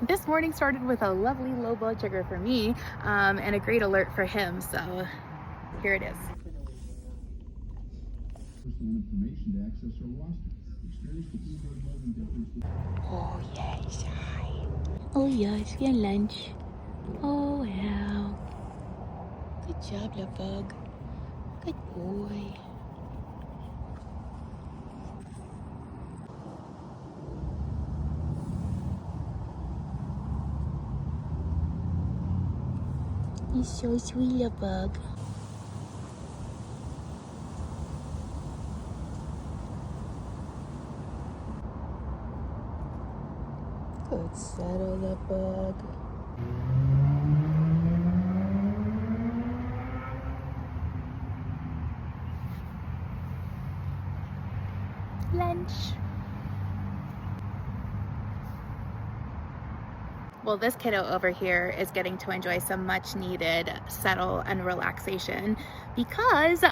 this morning started with a lovely low blood sugar for me, and a great alert for him. So here it is. Oh yes, hi. Oh yes, your lunch. Oh wow. Good job, little bug. Good boy. He's so sweet, little bug. Good settle, little bug. Lunch. Well, this kiddo over here is getting to enjoy some much needed settle and relaxation because